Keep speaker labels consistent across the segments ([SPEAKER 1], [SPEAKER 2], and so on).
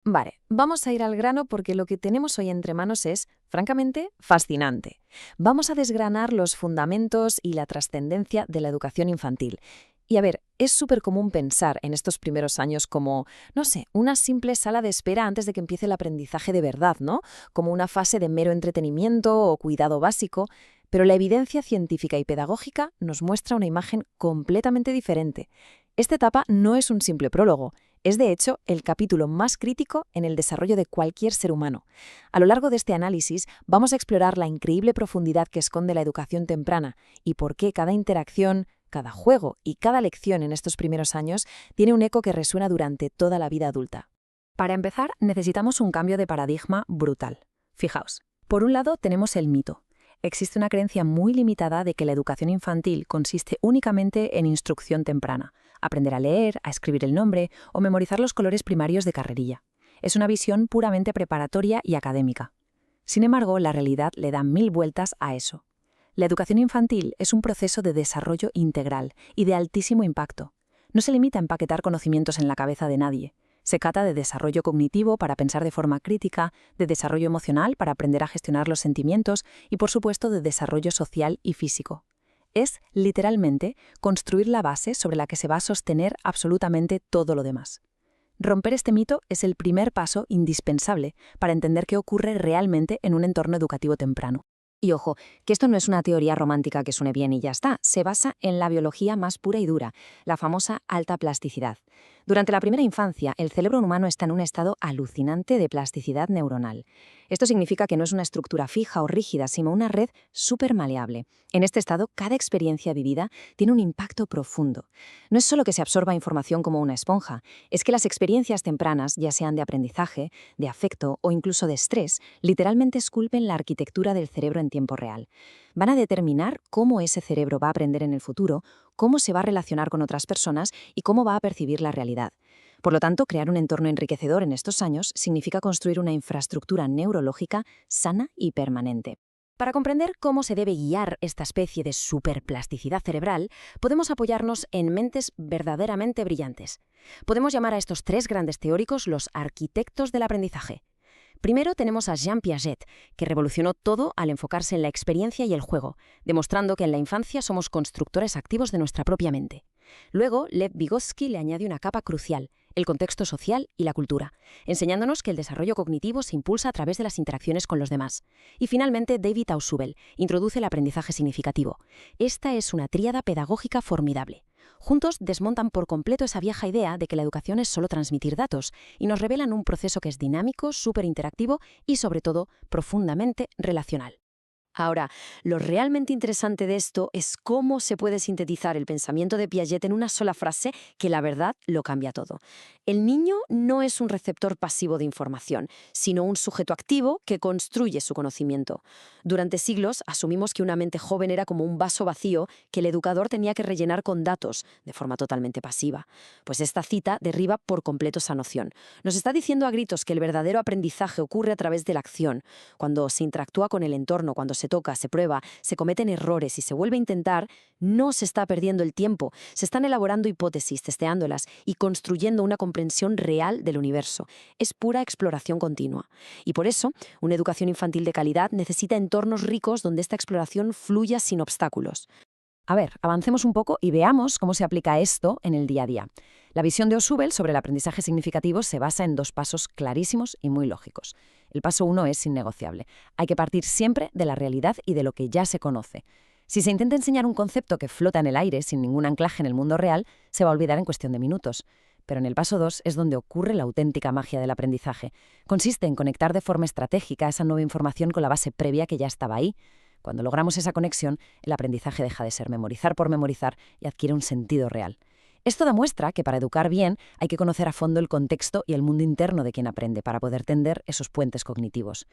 [SPEAKER 1] Vale, vamos a ir al grano porque lo que tenemos hoy entre manos es, francamente, fascinante. Vamos a desgranar los fundamentos y la trascendencia de la educación infantil. Y a ver, es súper común pensar en estos primeros años como, no sé, una simple sala de espera antes de que empiece el aprendizaje de verdad, ¿no? Como una fase de mero entretenimiento o cuidado básico, pero la evidencia científica y pedagógica nos muestra una imagen completamente diferente. Esta etapa no es un simple prólogo. Es, de hecho, el capítulo más crítico en el desarrollo de cualquier ser humano. A lo largo de este análisis vamos a explorar la increíble profundidad que esconde la educación temprana y por qué cada interacción, cada juego y cada lección en estos primeros años tiene un eco que resuena durante toda la vida adulta. Para empezar, necesitamos un cambio de paradigma brutal. Fijaos, por un lado tenemos el mito. Existe una creencia muy limitada de que la educación infantil consiste únicamente en instrucción temprana, aprender a leer, a escribir el nombre o memorizar los colores primarios de carrerilla. Es una visión puramente preparatoria y académica. Sin embargo, la realidad le da mil vueltas a eso. La educación infantil es un proceso de desarrollo integral y de altísimo impacto. No se limita a empaquetar conocimientos en la cabeza de nadie. Se trata de desarrollo cognitivo para pensar de forma crítica, de desarrollo emocional para aprender a gestionar los sentimientos y, por supuesto, de desarrollo social y físico. Es, literalmente, construir la base sobre la que se va a sostener absolutamente todo lo demás. Romper este mito es el primer paso indispensable para entender qué ocurre realmente en un entorno educativo temprano.
[SPEAKER 2] Y ojo, que esto no es una teoría romántica que suene bien y ya está, se basa en la biología más pura y dura, la famosa alta plasticidad. Durante la primera infancia, el cerebro humano está en un estado alucinante de plasticidad neuronal. Esto significa que no es una estructura fija o rígida, sino una red súper maleable. En este estado, cada experiencia vivida tiene un impacto profundo. No es solo que se absorba información como una esponja, es que las experiencias tempranas, ya sean de aprendizaje, de afecto o incluso de estrés, literalmente esculpen la arquitectura del cerebro en tiempo real. Van a determinar cómo ese cerebro va a aprender en el futuro, cómo se va a relacionar con otras personas y cómo va a percibir la realidad. Por lo tanto, crear un entorno enriquecedor en estos años significa construir una infraestructura neurológica sana y permanente.
[SPEAKER 1] Para comprender cómo se debe guiar esta especie de superplasticidad cerebral, podemos apoyarnos en mentes verdaderamente brillantes. Podemos llamar a estos tres grandes teóricos los arquitectos del aprendizaje. Primero tenemos a Jean Piaget, que revolucionó todo al enfocarse en la experiencia y el juego, demostrando que en la infancia somos constructores activos de nuestra propia mente. Luego, Lev Vygotsky le añade una capa crucial, el contexto social y la cultura, enseñándonos que el desarrollo cognitivo se impulsa a través de las interacciones con los demás. Y finalmente, David Ausubel introduce el aprendizaje significativo. Esta es una tríada pedagógica formidable. Juntos desmontan por completo esa vieja idea de que la educación es solo transmitir datos y nos revelan un proceso que es dinámico, súper interactivo y, sobre todo, profundamente relacional.
[SPEAKER 2] Ahora, lo realmente interesante de esto es cómo se puede sintetizar el pensamiento de Piaget en una sola frase que la verdad lo cambia todo. El niño no es un receptor pasivo de información, sino un sujeto activo que construye su conocimiento. Durante siglos asumimos que una mente joven era como un vaso vacío que el educador tenía que rellenar con datos, de forma totalmente pasiva. Pues esta cita derriba por completo esa noción. Nos está diciendo a gritos que el verdadero aprendizaje ocurre a través de la acción, cuando se interactúa con el entorno, cuando se toca, se prueba, se cometen errores y se vuelve a intentar, no se está perdiendo el tiempo. Se están elaborando hipótesis, testeándolas y construyendo una comprensión real del universo. Es pura exploración continua. Y por eso, una educación infantil de calidad necesita entornos ricos donde esta exploración fluya sin obstáculos.
[SPEAKER 1] A ver, avancemos un poco y veamos cómo se aplica esto en el día a día. La visión de Ausubel sobre el aprendizaje significativo se basa en dos pasos clarísimos y muy lógicos. El paso 1 es innegociable. Hay que partir siempre de la realidad y de lo que ya se conoce. Si se intenta enseñar un concepto que flota en el aire sin ningún anclaje en el mundo real, se va a olvidar en cuestión de minutos. Pero en el paso 2 es donde ocurre la auténtica magia del aprendizaje. Consiste en conectar de forma estratégica esa nueva información con la base previa que ya estaba ahí. Cuando logramos esa conexión, el aprendizaje deja de ser memorizar por memorizar y adquiere un sentido real. Esto demuestra que para educar bien hay que conocer a fondo el contexto y el mundo interno de quien aprende para poder tender esos puentes cognitivos.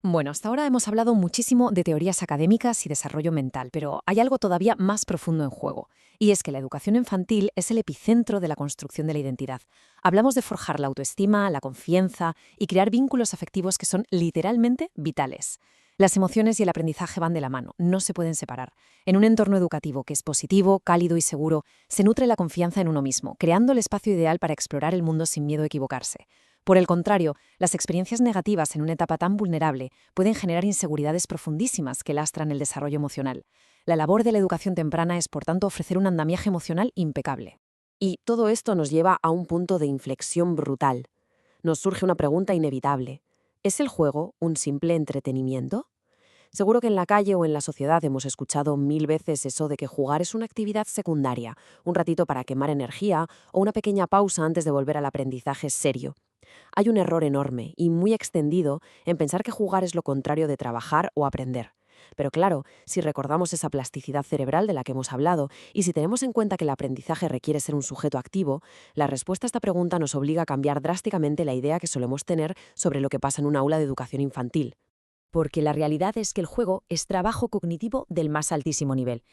[SPEAKER 3] Bueno, hasta ahora hemos hablado muchísimo de teorías académicas y desarrollo mental, pero hay algo todavía más profundo en juego, y es que la educación infantil es el epicentro de la construcción de la identidad. Hablamos de forjar la autoestima, la confianza y crear vínculos afectivos que son literalmente vitales. Las emociones y el aprendizaje van de la mano, no se pueden separar. En un entorno educativo que es positivo, cálido y seguro, se nutre la confianza en uno mismo, creando el espacio ideal para explorar el mundo sin miedo a equivocarse. Por el contrario, las experiencias negativas en una etapa tan vulnerable pueden generar inseguridades profundísimas que lastran el desarrollo emocional. La labor de la educación temprana es, por tanto, ofrecer un andamiaje emocional impecable.
[SPEAKER 2] Y todo esto nos lleva a un punto de inflexión brutal. Nos surge una pregunta inevitable. ¿Es el juego un simple entretenimiento? Seguro que en la calle o en la sociedad hemos escuchado 1000 veces eso de que jugar es una actividad secundaria, un ratito para quemar energía o una pequeña pausa antes de volver al aprendizaje serio. Hay un error enorme y muy extendido en pensar que jugar es lo contrario de trabajar o aprender. Pero claro, si recordamos esa plasticidad cerebral de la que hemos hablado y si tenemos en cuenta que el aprendizaje requiere ser un sujeto activo, la respuesta a esta pregunta nos obliga a cambiar drásticamente la idea que solemos tener sobre lo que pasa en un aula de educación infantil.
[SPEAKER 1] Porque la realidad es que el juego es trabajo cognitivo del más altísimo nivel.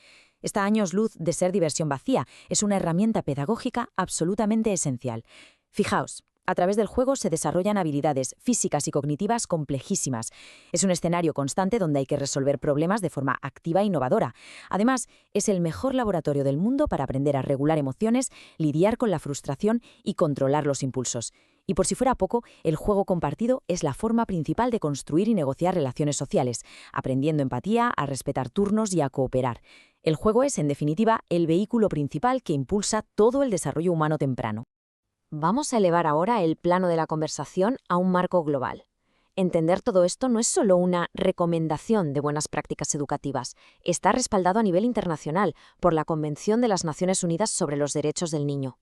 [SPEAKER 1] Está a años luz de ser diversión vacía, es una herramienta pedagógica absolutamente esencial. Fijaos, a través del juego se desarrollan habilidades físicas y cognitivas complejísimas. Es un escenario constante donde hay que resolver problemas de forma activa e innovadora. Además, es el mejor laboratorio del mundo para aprender a regular emociones, lidiar con la frustración y controlar los impulsos. Y por si fuera poco, el juego compartido es la forma principal de construir y negociar relaciones sociales, aprendiendo empatía, a respetar turnos y a cooperar. El juego es, en definitiva, el vehículo principal que impulsa todo el desarrollo humano temprano. Vamos a elevar ahora el plano de la conversación a un marco global. Entender todo esto no es solo una recomendación de buenas prácticas educativas, está respaldado a nivel internacional por la Convención de las Naciones Unidas sobre los Derechos del Niño.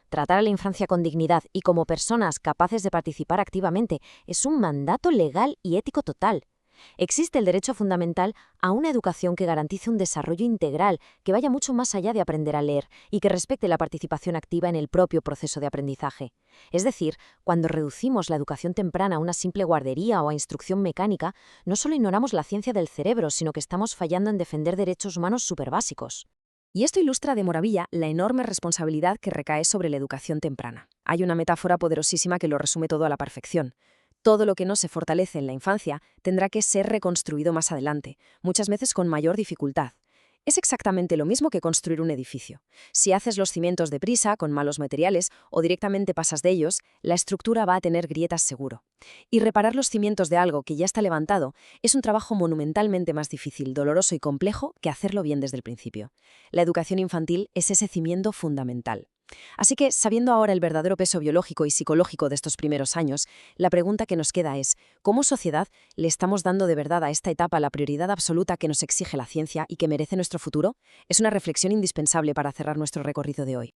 [SPEAKER 1] Tratar a la infancia con dignidad y como personas capaces de participar activamente es un mandato legal y ético total. Existe el derecho fundamental a una educación que garantice un desarrollo integral, que vaya mucho más allá de aprender a leer y que respete la participación activa en el propio proceso de aprendizaje. Es decir, cuando reducimos la educación temprana a una simple guardería o a instrucción mecánica, no solo ignoramos la ciencia del cerebro, sino que estamos fallando en defender derechos humanos superbásicos. Y esto ilustra de maravilla la enorme responsabilidad que recae sobre la educación temprana. Hay una metáfora poderosísima que lo resume todo a la perfección. Todo lo que no se fortalece en la infancia tendrá que ser reconstruido más adelante, muchas veces con mayor dificultad. Es exactamente lo mismo que construir un edificio. Si haces los cimientos deprisa, con malos materiales, o directamente pasas de ellos, la estructura va a tener grietas seguro. Y reparar los cimientos de algo que ya está levantado es un trabajo monumentalmente más difícil, doloroso y complejo que hacerlo bien desde el principio. La educación infantil es ese cimiento fundamental. Así que, sabiendo ahora el verdadero peso biológico y psicológico de estos primeros años, la pregunta que nos queda es, ¿cómo sociedad le estamos dando de verdad a esta etapa la prioridad absoluta que nos exige la ciencia y que merece nuestro futuro? Es una reflexión indispensable para cerrar nuestro recorrido de hoy.